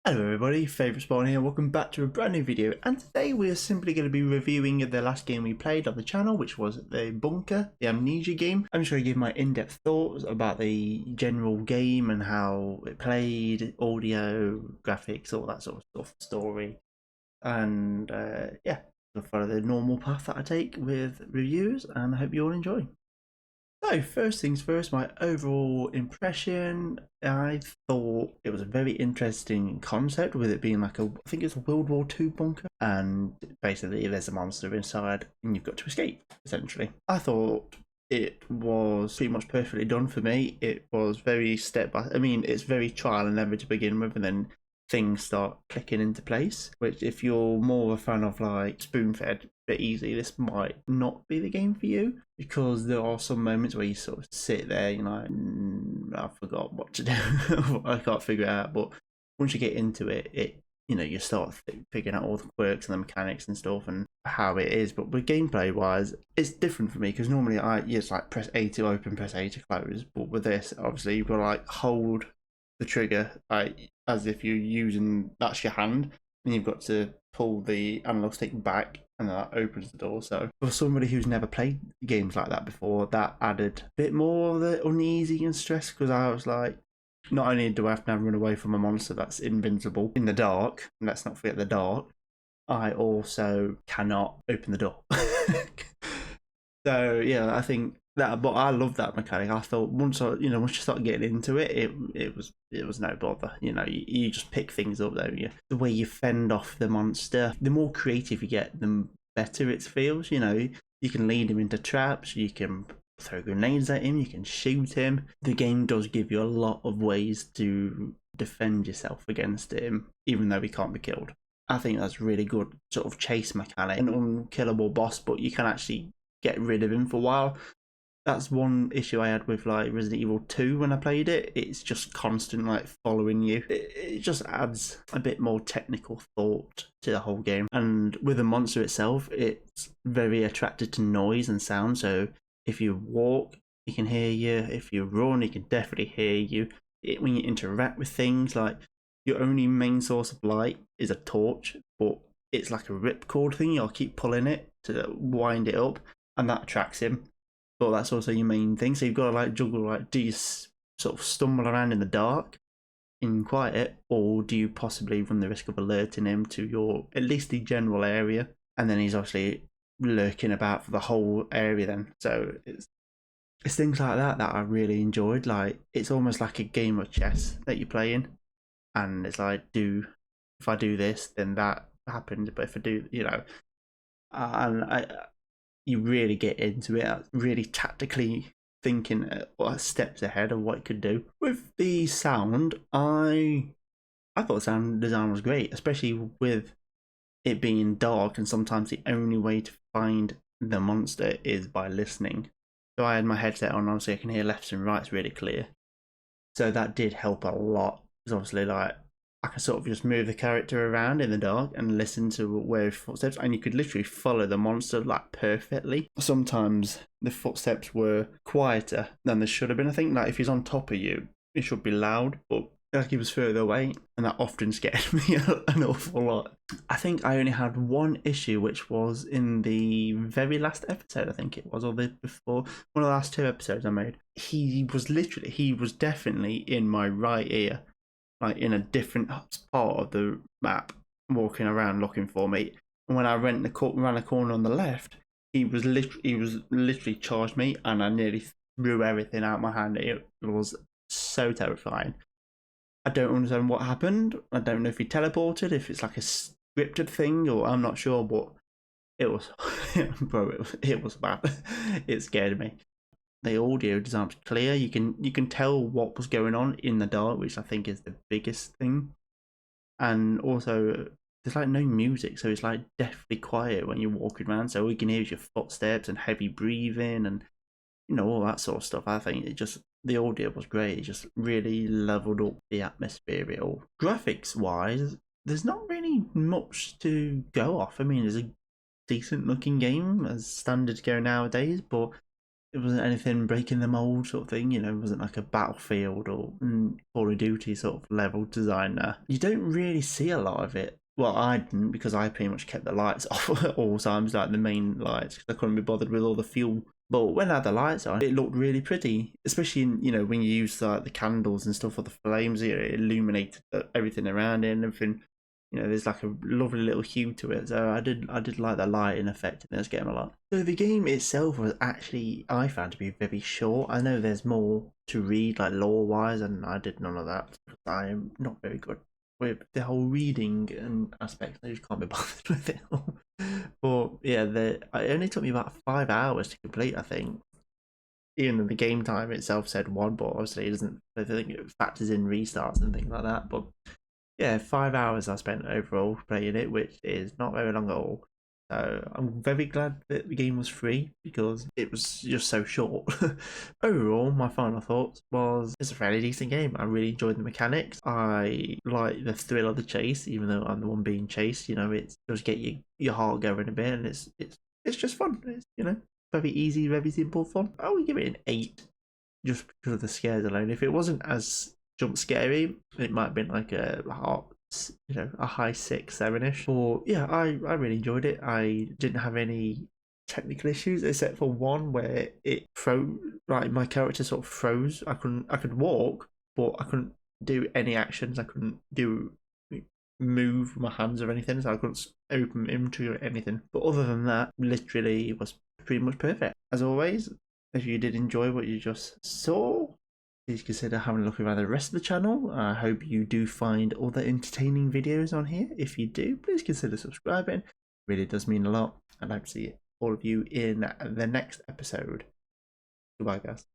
Hello everybody, 𝘾𝙈𝙈𝙈𝙀 here, welcome back to a brand new video, and today we are simply going to be reviewing the last game we played on the channel, which was the Bunker, the Amnesia game. I'm just going to give my in-depth thoughts about the general game and how it played, audio, graphics, all that sort of stuff, story, and yeah, I'll follow the normal path that I take with reviews, and I hope you all enjoy. So first things first, my overall impression, I thought it was a very interesting concept with it being like I think it's a World War II bunker, and basically there's a monster inside and you've got to escape, essentially. I thought it was pretty much perfectly done for me. It was very it's very trial and error to begin with, and then things start clicking into place, which if you're more a fan of like spoon-fed bit easy, this might not be the game for you, because there are some moments where you sort of sit there, you're like, I forgot what to do. I can't figure it out. But once you get into it, you start figuring out all the quirks and the mechanics and stuff and how it is. But with gameplay wise, it's different for me, because normally I just like press A to open, press A to close. But with this, obviously you've got to like hold the trigger like as if you're using, that's your hand, and you've got to pull the analog stick back, and that opens the door. So for somebody who's never played games like that before, that added a bit more of the uneasy and stress, because I was like, not only do I have to now run away from a monster that's invincible in the dark, and let's not forget the dark, I also cannot open the door. So yeah, I think that, but I love that mechanic. I thought once you start getting into it, it was no bother. You just pick things up, don't you? The way you fend off the monster, the more creative you get, the better it feels. You can lead him into traps, you can throw grenades at him, you can shoot him. The game does give you a lot of ways to defend yourself against him, even though he can't be killed. I think that's really good sort of chase mechanic. An unkillable boss, but you can actually get rid of him for a while. That's one issue I had with like Resident Evil 2 when I played it. It's just constant like following you. It just adds a bit more technical thought to the whole game. And with the monster itself, it's very attracted to noise and sound. So if you walk, he can hear you. If you run, he can definitely hear you. When you interact with things, like your only main source of light is a torch, but it's like a ripcord thing. You'll keep pulling it to wind it up, and that attracts him. But that's also your main thing. So you've got to like juggle, like, do you sort of stumble around in the dark in quiet, or do you possibly run the risk of alerting him to your, at least the general area, and then he's obviously lurking about for the whole area then. So it's things like that I really enjoyed. Like, it's almost like a game of chess that you're playing, and it's like, if I do this, then that happens, but if I do, and you really get into it, really tactically thinking steps ahead of what it could do. With the sound, I thought the sound design was great, especially with it being dark, and sometimes the only way to find the monster is by listening. So I had my headset on, obviously I can hear lefts and rights really clear. So that did help a lot, because obviously like I can sort of just move the character around in the dark and listen to where his footsteps, and you could literally follow the monster like perfectly. Sometimes the footsteps were quieter than they should have been. I think like if he's on top of you, it should be loud, but like he was further away, and that often scared me an awful lot. I think I only had one issue, which was in the very last episode, I think it was, or the before, one of the last 2 episodes I made. He was definitely in my right ear, like in a different part of the map, walking around looking for me. And when I ran the corner on the left, he was literally charged me, and I nearly threw everything out my hand. It was so terrifying. I don't understand what happened. I don't know if he teleported, if it's like a scripted thing, or I'm not sure. But it was, bro, it was bad. It scared me. The audio design was clear. You can tell what was going on in the dark, which I think is the biggest thing. And also, there's like no music, so it's like deathly quiet when you're walking around. So all you can hear is your footsteps and heavy breathing, and all that sort of stuff. I think the audio was great. It just really leveled up the atmosphere of it all. Graphics wise, there's not really much to go off. I mean, it's a decent looking game as standards go nowadays, but it wasn't anything breaking the mold sort of thing. You know, it wasn't like a Battlefield or Call of Duty sort of level designer. You don't really see a lot of it. Well, I didn't, because I pretty much kept the lights off at all times, like the main lights, because I couldn't be bothered with all the fuel. But when I had the lights on, it looked really pretty, especially in, you know, when you use like the candles and stuff for the flames. It illuminated everything around it and everything. You know, there's like a lovely little hue to it. So I did like the lighting effect in this game a lot. So the game itself was actually, I found to be very short. I know there's more to read, like lore-wise, and I did none of that. I am not very good with the whole reading and aspects. I just can't be bothered with it all. But yeah, it only took me about 5 hours to complete, I think. Even though the game time itself said 1, but obviously it doesn't. I think it factors in restarts and things like that. But yeah, 5 hours I spent overall playing it, which is not very long at all. So I'm very glad that the game was free, because it was just so short. Overall, my final thoughts was it's a fairly decent game. I really enjoyed the mechanics. I like the thrill of the chase, even though I'm the one being chased. You know, it does get your heart going a bit, and it's just fun. It's, you know, very easy, very simple fun. I would give it an 8, just because of the scares alone. If it wasn't as jump scary, it might have been like a high 6, 7-ish. But yeah, I really enjoyed it. I didn't have any technical issues except for one where it froze. Like my character sort of froze. I could walk, but I couldn't do any actions. I couldn't move my hands or anything, so I couldn't open inventory or anything. But other than that, literally it was pretty much perfect. As always, if you did enjoy what you just saw, please consider having a look around the rest of the channel. I hope you do find other entertaining videos on here. If you do, please consider subscribing. It really does mean a lot. I'd like to see all of you in the next episode. Goodbye, guys.